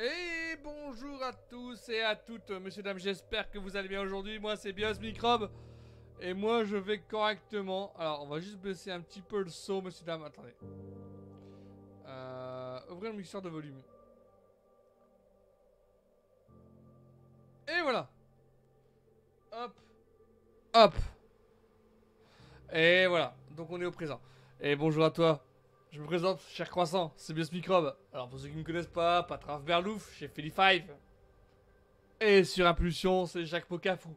Et bonjour à tous et à toutes, messieurs, dames, j'espère que vous allez bien aujourd'hui. Moi c'est Bios Microbe et moi je vais correctement. Alors on va juste baisser un petit peu le son, messieurs, dames, attendez. Ouvrir le mixeur de volume. Et voilà. Hop. Hop. Et voilà, donc on est au présent. Et bonjour à toi. Je me présente, cher croissant, c'est Bios Microbe. Alors pour ceux qui ne me connaissent pas, Patraf Berlouf, chez Philly 5. Et sur Impulsion, c'est Jacques Pocafou.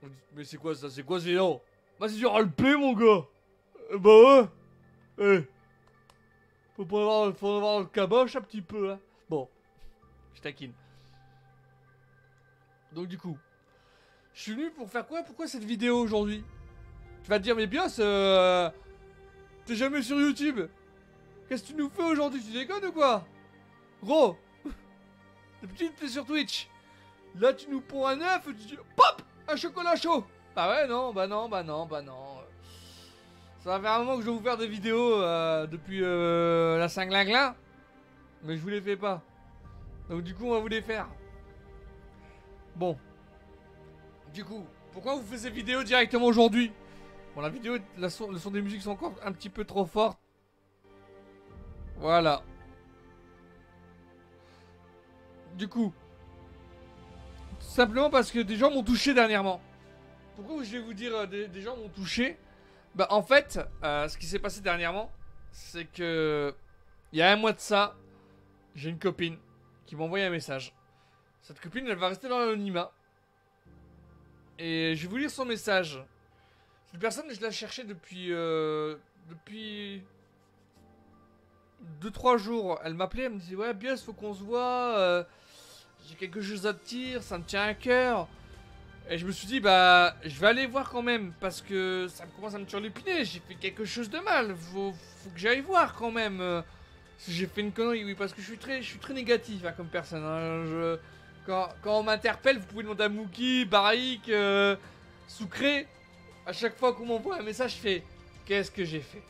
Vous dites, mais c'est quoi ça? C'est quoi ces noms? Bah c'est du roleplay mon gars. Bah ouais. Faut avoir le caboche un petit peu hein. Bon, je taquine. Donc du coup, je suis venu pour faire quoi? Pourquoi cette vidéo aujourd'hui? Tu vas te dire mais bien t'es jamais sur YouTube. Qu'est-ce que tu nous fais aujourd'hui? Tu déconnes ou quoi? Gros, d'habitude t'es sur Twitch. Là tu nous ponds un œuf et tu dis pop un chocolat chaud. Bah ouais non, bah non, bah non, bah non. Ça va faire un moment que je dois vous faire des vidéos depuis la Saint-Glinglin. Mais je vous les fais pas. Donc du coup on va vous les faire. Bon. Du coup, pourquoi vous faites ces vidéos directement aujourd'hui? Bon la vidéo, le son des musiques sont encore un petit peu trop fortes. Voilà. Du coup. Simplement parce que des gens m'ont touché dernièrement. Pourquoi je vais vous dire des gens m'ont touché? Bah en fait, ce qui s'est passé dernièrement, c'est que il y a un mois de ça, j'ai une copine qui m'a envoyé un message. Cette copine, elle va rester dans l'anonymat. Et je vais vous lire son message. Cette personne, je la cherchais depuis 2-3 jours. Elle m'appelait, elle me disait ouais, Bios, faut qu'on se voit. J'ai quelque chose à te dire, ça me tient à cœur. Et je me suis dit, bah, je vais aller voir quand même, parce que ça commence à me turlupiner. J'ai fait quelque chose de mal. Faut que j'aille voir quand même. Si j'ai fait une connerie, oui, parce que je suis très négatif hein, comme personne. Hein. Quand on m'interpelle, vous pouvez demander à Mookie, Barik, Sucré. À chaque fois qu'on m'envoie un message, je fais qu'est-ce que j'ai fait?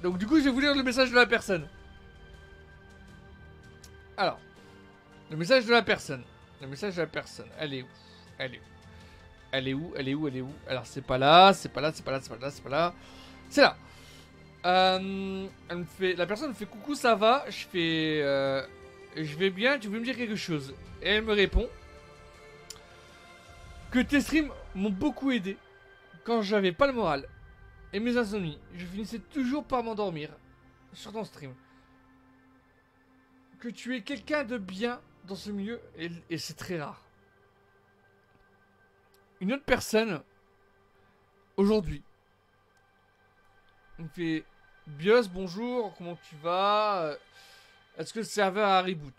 Donc, du coup, je vais vous lire le message de la personne. Alors, le message de la personne. Le message de la personne. Elle est où? Elle est où? Elle est où? Elle est où? Elle est où? Alors c'est pas là, c'est pas là, c'est pas là, c'est pas là, c'est pas là. C'est là. Elle me fait, la personne me fait coucou, ça va? Je fais, je vais bien. Tu veux me dire quelque chose? Et elle me répond que tes streams m'ont beaucoup aidé quand j'avais pas le moral et mes insomnies. Je finissais toujours par m'endormir sur ton stream. Que tu es quelqu'un de bien dans ce milieu et c'est très rare. Une autre personne aujourd'hui il me fait Bios, bonjour, comment tu vas? Est-ce que le serveur a reboot?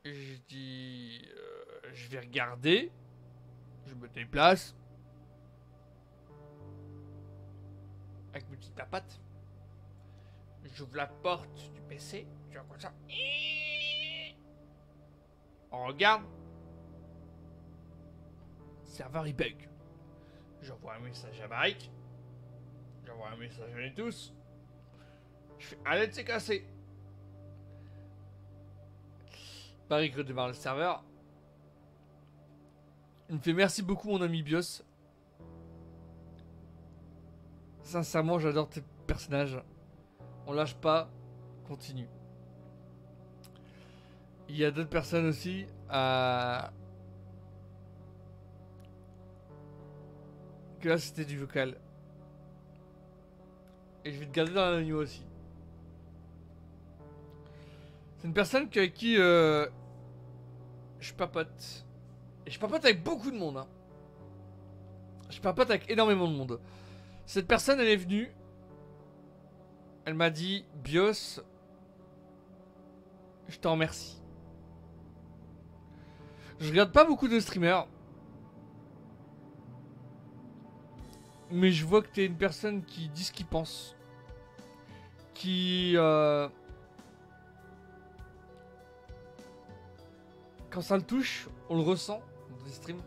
Et je dis je vais regarder. Je me déplace avec mes petites tapates. J'ouvre la porte du PC. Tu vois comme ça. On regarde. Serveur il bug. J'envoie un message à Mike. J'envoie un message à nous tous. Je fais allez, c'est cassé. Barik redémarre le serveur. Il me fait merci beaucoup mon ami Bios. Sincèrement j'adore tes personnages. On lâche pas. Continue. Il y a d'autres personnes aussi. Que là c'était du vocal. Et je vais te garder dans l'anonymat aussi. C'est une personne avec qui je papote. Et je papote avec beaucoup de monde. Hein. Je papote avec énormément de monde. Cette personne, elle est venue. Elle m'a dit Bios, je t'en remercie. Je regarde pas beaucoup de streamers. Mais je vois que t'es une personne qui dit ce qu'il pense. Qui... Quand ça le touche, on le ressent dans les streams.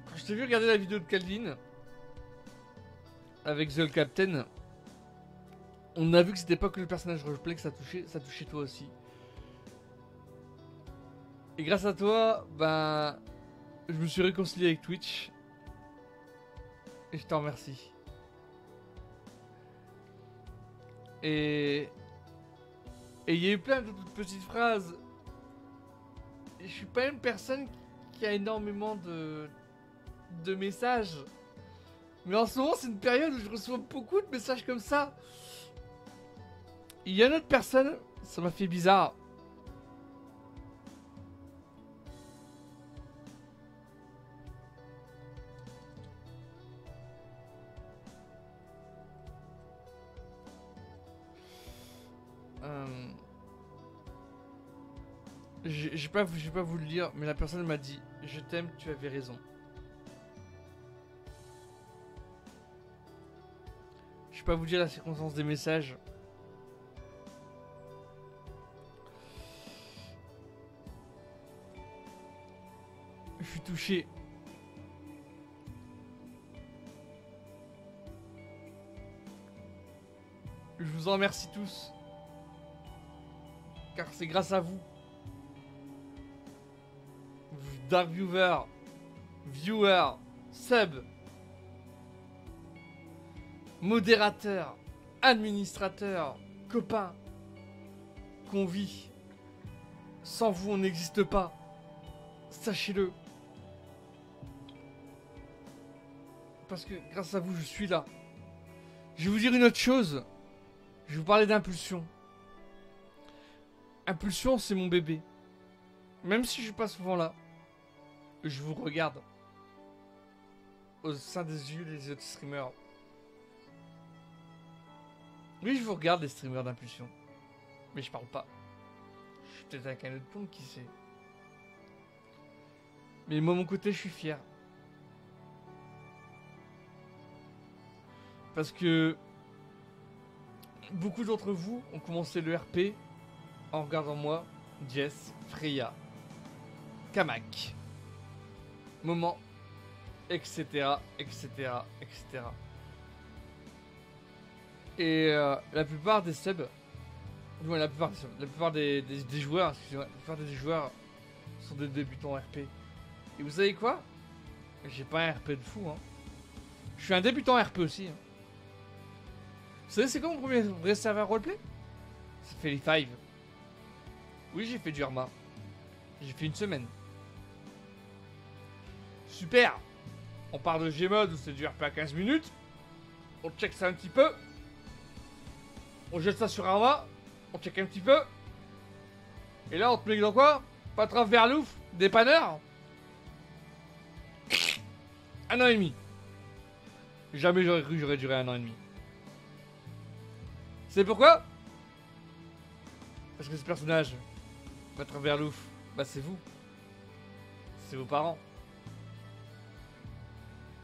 Quand je t'ai vu regarder la vidéo de Calvin avec The Captain, On a vu que c'était pas que le personnage roleplay que ça touchait toi aussi. Et grâce à toi, ben, je me suis réconcilié avec Twitch. Et je t'en remercie. Et il y a eu plein de petites phrases. Je suis pas une personne qui a énormément de messages. Mais en ce moment, c'est une période où je reçois beaucoup de messages comme ça. Il y a une autre personne, ça m'a fait bizarre. J'ai pas voulu le lire, mais la personne m'a dit: je t'aime, tu avais raison. Je vais pas vous dire la circonstance des messages. Je suis touché. Je vous en remercie tous. Car c'est grâce à vous, Dark Viewer, Sub, modérateur, administrateur, copain, qu'on vit. Sans vous, on n'existe pas. Sachez-le. Parce que grâce à vous, je suis là. Je vais vous dire une autre chose. Je vais vous parler d'impulsion. Impulsion, c'est mon bébé. Même si je suis pas souvent là, je vous regarde. Au sein des yeux des autres streamers. Oui, je vous regarde, les streamers d'impulsion. Mais je parle pas. Je suis peut-être avec un autre compte, qui sait. Mais moi, mon côté, je suis fier. Parce que beaucoup d'entre vous ont commencé le RP en regardant moi, Jess, Freya, Kamak, Moment, etc., etc., etc. Et la plupart des subs, ouais, la plupart des joueurs, excusez-moi, la plupart des joueurs sont des débutants RP. Et vous savez quoi? J'ai pas un RP de fou, hein. Je suis un débutant RP aussi, hein. Vous savez c'est quoi mon premier vrai serveur roleplay? Ça fait les 5. Oui, j'ai fait du Arma. J'ai fait une semaine. Super. On part de Gmod où c'est du RP à 15 minutes. On check ça un petit peu. On jette ça sur Arma. On check un petit peu. Et là, on te met dans quoi? Patron Verlouf, dépanneur. 1 an et demi. Jamais j'aurais cru que j'aurais duré 1 an et demi. C'est pourquoi? Parce que ce personnage, Patron Verlouf, bah c'est vous. C'est vos parents.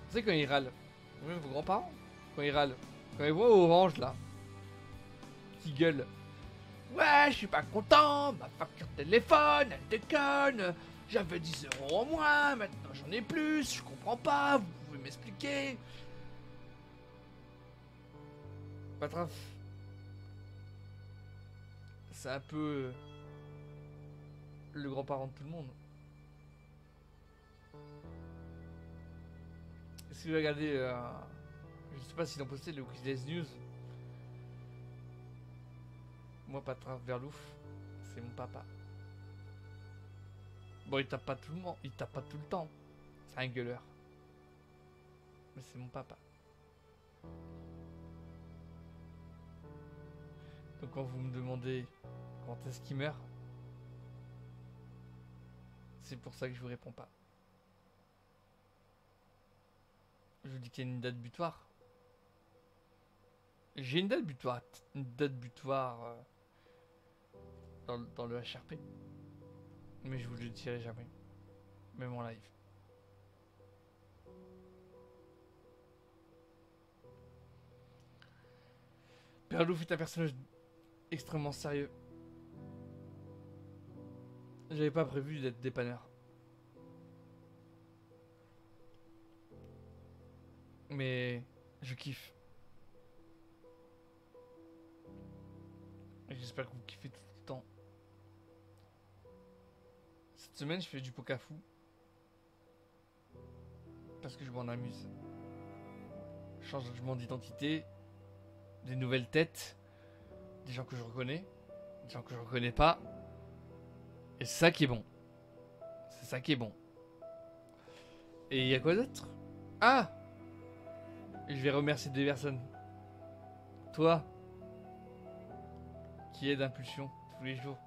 Vous savez quand ils râlent, même vos grands-parents, quand ils râlent, quand ils voient Orange là, qui gueule. Ouais, je suis pas content, ma facture de téléphone, elle déconne. J'avais 10 € en moins, maintenant j'en ai plus, je comprends pas, vous pouvez m'expliquer. Patraf. C'est un peu le grand-parent de tout le monde. Si vous regardez, je sais pas s'ils ont posté le Weekly News. Moi, Patraf Verlouf, c'est mon papa. Bon, il tape pas tout le monde, il tape pas tout le temps. C'est un gueuleur. Mais c'est mon papa. Donc quand vous me demandez quand est-ce qu'il meurt, c'est pour ça que je vous réponds pas. Je vous dis qu'il y a une date butoir. J'ai une date butoir. Une date butoir dans le HRP. Mais je vous le dirai jamais. Même en live. Perlouf est un personnage extrêmement sérieux. J'avais pas prévu d'être dépanneur. Mais je kiffe. Et j'espère que vous kiffez tout le temps. Cette semaine, je fais du Pokafu. Parce que je m'en amuse. Changement d'identité. Des nouvelles têtes. Des gens que je reconnais. Des gens que je reconnais pas. Et c'est ça qui est bon. C'est ça qui est bon. Et il y a quoi d'autre? Ah! Je vais remercier deux personnes. Toi, qui est d'impulsion tous les jours.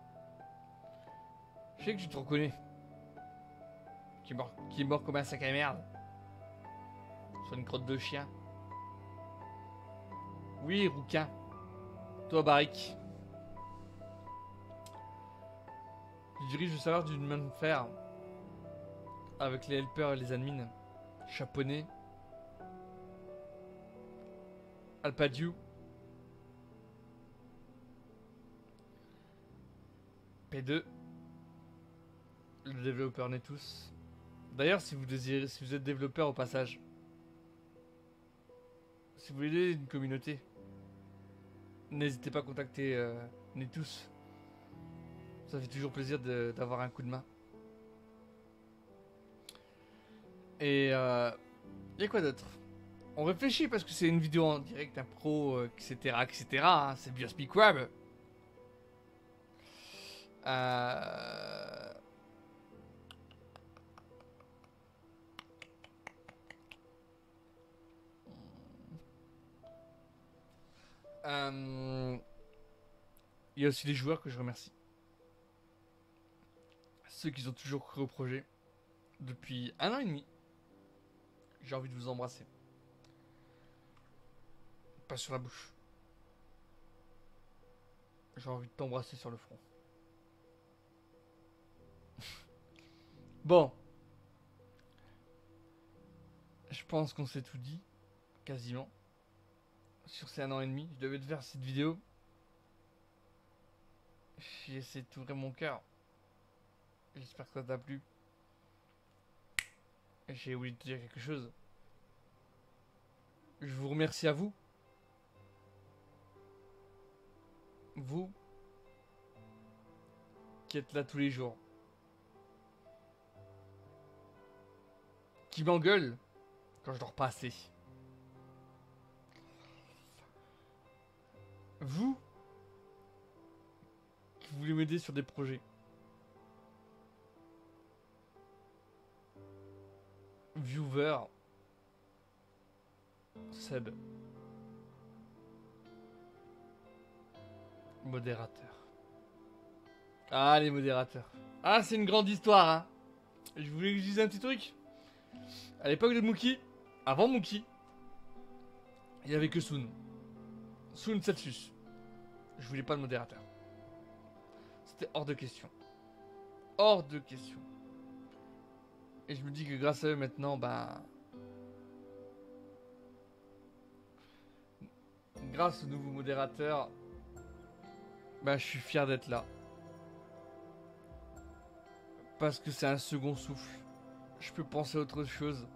Je sais que tu te reconnais. Qui est mort comme un sac à merde. Sur une crotte de chien. Oui, rouquin. Toi, Barik. Je dirige le serveur d'une main de fer. Avec les helpers et les admins. Chaponnet. Alpadiou. P2. Le développeur Netus. D'ailleurs, si vous êtes développeur au passage, si vous voulez aider une communauté, n'hésitez pas à contacter Netus. Ça fait toujours plaisir d'avoir un coup de main. Et y a quoi d'autre? On réfléchit parce que c'est une vidéo en direct, un pro, etc. etc. Hein, c'est bien Speakweb. Il y a aussi les joueurs que je remercie. Ceux qui ont toujours cru au projet. Depuis 1 an et demi. J'ai envie de vous embrasser. Pas sur la bouche. J'ai envie de t'embrasser sur le front. Bon. Je pense qu'on s'est tout dit. Quasiment. Sur ces 1 an et demi. Je devais te faire cette vidéo. J'ai essayé de t'ouvrir mon cœur. J'espère que ça t'a plu. J'ai oublié de te dire quelque chose. Je vous remercie à vous. Vous qui êtes là tous les jours. Qui m'engueule quand je dors pas assez. Vous qui voulez m'aider sur des projets. Viewer. Seb. Modérateur. Ah, les modérateurs. Ah, c'est une grande histoire, hein. Je voulais que je dise un petit truc. À l'époque de Mookie, avant Mookie, il y avait que Soon. Soon Celsius. Je voulais pas de modérateur. C'était hors de question. Hors de question. Et je me dis que grâce à eux maintenant, bah... grâce au nouveau modérateur, bah je suis fier d'être là. Parce que c'est un second souffle. Je peux penser à autre chose.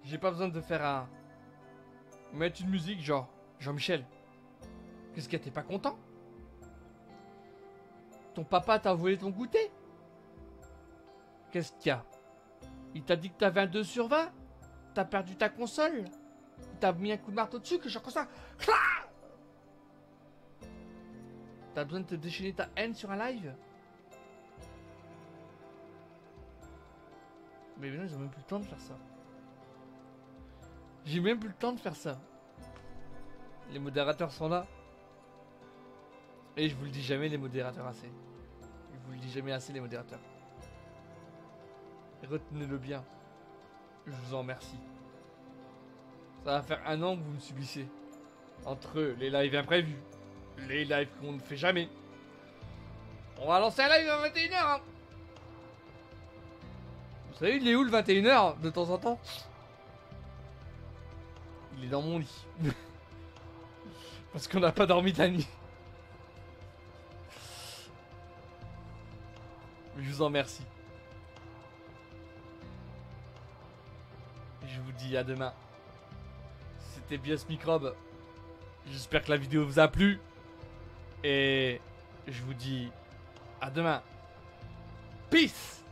J'ai pas besoin de faire un... mettre une musique genre... Jean-Michel. Qu'est-ce qu'il y a, t'es pas content? Ton papa t'a volé ton goûter? Qu'est-ce qu'il y a? Il t'a dit que t'avais un 2 sur 20? T'as perdu ta console? Il t'a mis un coup de marteau dessus que genre comme ça? T'as besoin de te déchaîner ta haine sur un live? Mais maintenant ils ont même plus le temps de faire ça. J'ai même plus le temps de faire ça. Les modérateurs sont là. Et je vous le dis jamais les modérateurs assez. Je vous le dis jamais assez les modérateurs. Retenez-le bien. Je vous en remercie. Ça va faire 1 an que vous me subissez. Entre les lives imprévus. Les lives qu'on ne fait jamais. On va lancer un live à 21h hein. Vous savez il est où le 21h de temps en temps? Il est dans mon lit. Parce qu'on n'a pas dormi de la nuit. Je vous en remercie. Je vous dis à demain. C'était Bios Microbe. J'espère que la vidéo vous a plu. Et je vous dis à demain. Peace.